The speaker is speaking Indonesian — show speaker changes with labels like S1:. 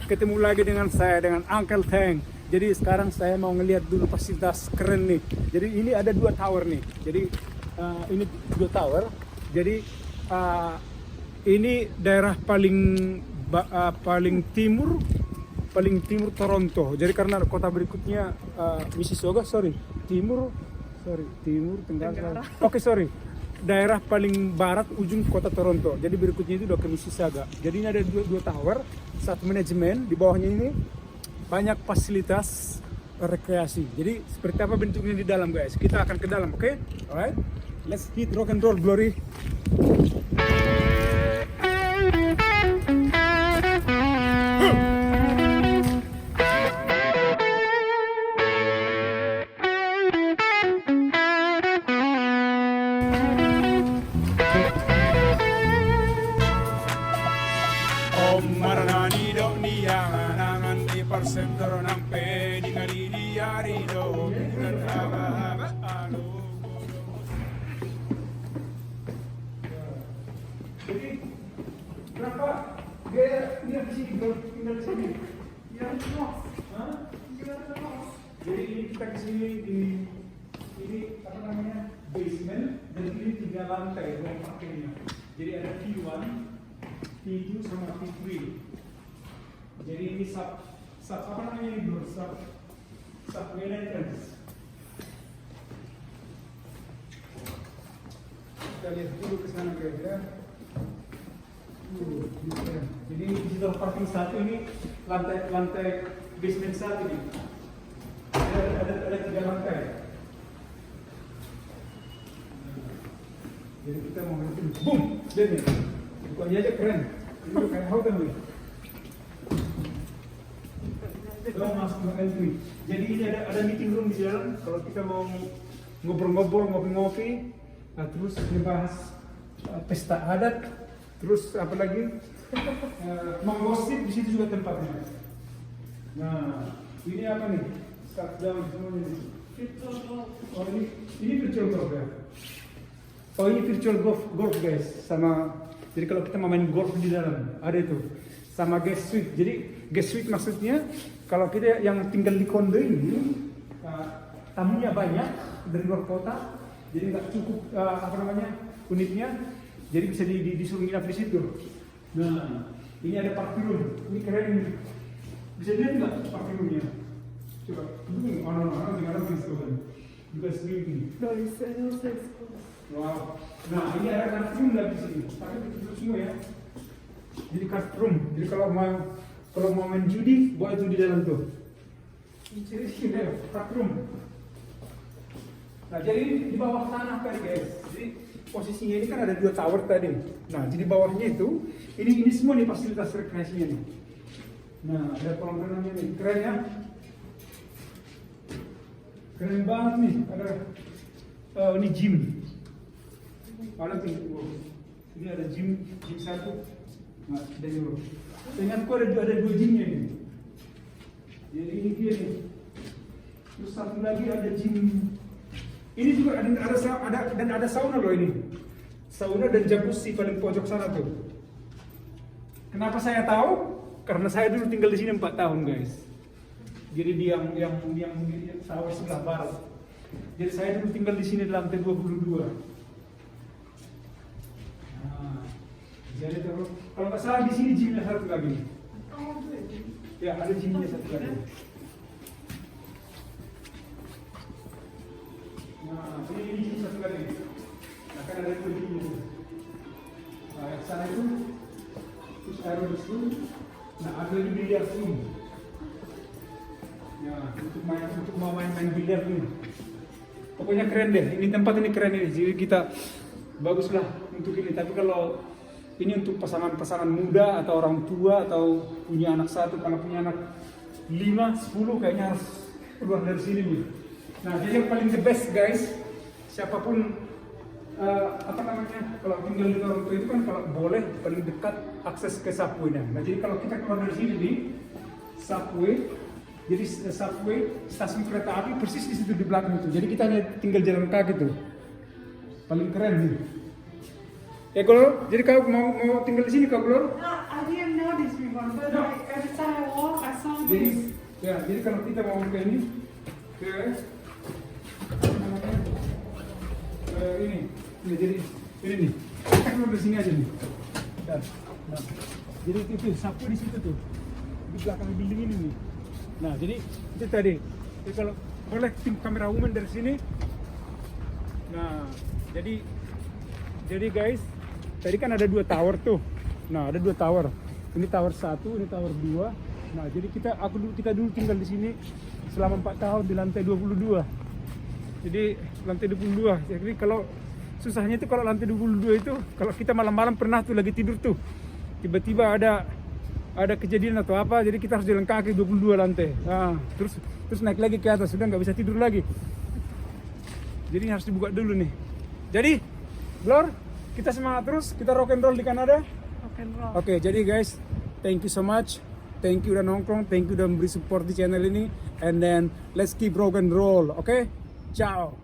S1: ketemu lagi dengan saya, dengan Uncle Teng. Jadi sekarang saya mau ngelihat dulu fasilitas keren nih. Jadi ini ada 2 tower nih. Jadi ini 2 tower. Jadi ini daerah paling timur Toronto. Jadi karena kota berikutnya Mississauga, timur tenggara. Oke, daerah paling barat ujung kota Toronto. Jadi berikutnya itu udah ke Mississauga. Jadi ini ada dua tower, satu manajemen, di bawahnya ini banyak fasilitas rekreasi. Jadi seperti apa bentuknya di dalam, guys? Kita akan ke dalam, oke? Alright, let's hit rock and roll, Glory. Om Maranani do niyangan angan di persentro ng pedi ngaliliyari do bilang haba alo. Jadi berapa dia di sini tinggal di sini? Ya, jadi ini kita ke sini ini apa namanya basement dan ini 3 lantai ruang parkirnya. Jadi ada T1, T2 sama T3. Jadi ini sub apa namanya ini bro? Sub main entrance. Kita lihat dulu ke sana guys ya. Jadi digital parking 1 ini lantai basement 1 ini. Ada 3 lantai. Jadi kita mau ngeliatin, boom, lihat nih, bukannya aja keren, ini udah kayak hotel nih. Kita masuk ke entry. Jadi ini ada meeting room di dalam. Kalau kita mau ngobrol-ngobrol, ngopi-ngopi, nah, terus ngebahas pesta adat, terus apa lagi, menggosip di situ juga tempatnya. Nah, ini apa nih? Start down semuanya nih. Oh ini virtual golf ya. Oh ini virtual golf guys, sama jadi kalau kita mau main golf di dalam ada itu sama guest suite. Jadi guest suite maksudnya kalau kita yang tinggal di kondo ini tamunya banyak dari luar kota, jadi nggak cukup apa namanya unitnya, jadi bisa disuruh nginap di situ. Nah ini ada party room, ini keren ini. Bisa dilihat nggak party roomnya? Coba, orang dengar kan? Juga sleeping. Wow. Nah ini ada card room di sini. Tapi ditutup semua ya. Jadi card room. Jadi kalau mau main judi, bawa itu di dalam tuh. Jadi sini card room. Nah jadi di bawah tanah kan guys. Jadi posisinya ini kan ada 2 tower tadi. Nah jadi bawahnya itu ini semua nih fasilitas rekreasinya nih. Nah ada kolam renangnya nih. Keren ya. Keren banget nih. Ada ini gym. Ada tuh, ini ada gym 1. Nah, dari dulu. Ingatku ada 2 gymnya nih. Jadi ini dia nih. Terus satu lagi ada gym. Ini juga ada sauna loh ini. Sauna dan jacuzzi paling pojok sana tuh. Kenapa saya tahu? Karena saya dulu tinggal di sini 4 tahun guys. Jadi di yang tower sebelah barat. Jadi saya dulu tinggal di sini di lantai 22. Jadi kalau nggak salah di sini gymnya satu lagi. Ya ada gymnya satu lagi. Nah ini gym satu lagi. Akan ada 2 gymnya. Nah yang sana itu terus aerobis room. Nah ada lagi biliar room. Ya untuk mau main biliar nih. Pokoknya keren deh. Ini tempat ini keren ini. Jadi kita baguslah untuk ini. Tapi kalau ini untuk pasangan-pasangan muda atau orang tua atau punya anak 1, kalau punya anak 5, 10 kayaknya harus keluar dari sini nih. Nah jadi yang paling the best guys, siapapun apa namanya kalau tinggal di Toronto itu kan kalau boleh paling dekat akses ke subway-nya. Nah jadi kalau kita keluar dari sini nih subway, jadi subway stasiun kereta api persis di situ di belakang itu. Jadi kita hanya tinggal jalan kaki tuh. Paling keren nih. Kalau jadi kau mau tinggal di sini kau Glor?
S2: No, I didn't know this before, but every time I
S1: jadi kalau kita mau ke ini, ke ini jadi ini nih, kita keluar dari sini aja nih. Nah, jadi itu sapu di situ tuh, di belakang building ini nih. Nah, jadi itu tadi. Jadi kalau boleh tim kamera woman dari sini. Nah, jadi guys, tadi kan ada 2 tower tuh. Nah, ada 2 tower. Ini tower 1, ini tower 2. Nah, jadi kita dulu tinggal di sini selama 4 tahun di lantai 22. Jadi lantai 22. Jadi kalau susahnya itu kalau lantai 22 itu kalau kita malam-malam pernah tuh lagi tidur tuh. Tiba-tiba ada kejadian atau apa, jadi kita harus jalan kaki 22 lantai. Nah, terus naik lagi ke atas, sudah nggak bisa tidur lagi. Jadi harus dibuka dulu nih. Jadi, Blor, kita semangat terus, kita rock and roll di Kanada.
S2: Rock and roll.
S1: Oke, jadi guys, thank you so much. Thank you udah nongkrong, thank you udah memberi support di channel ini. And then let's keep rock and roll, oke? Ciao.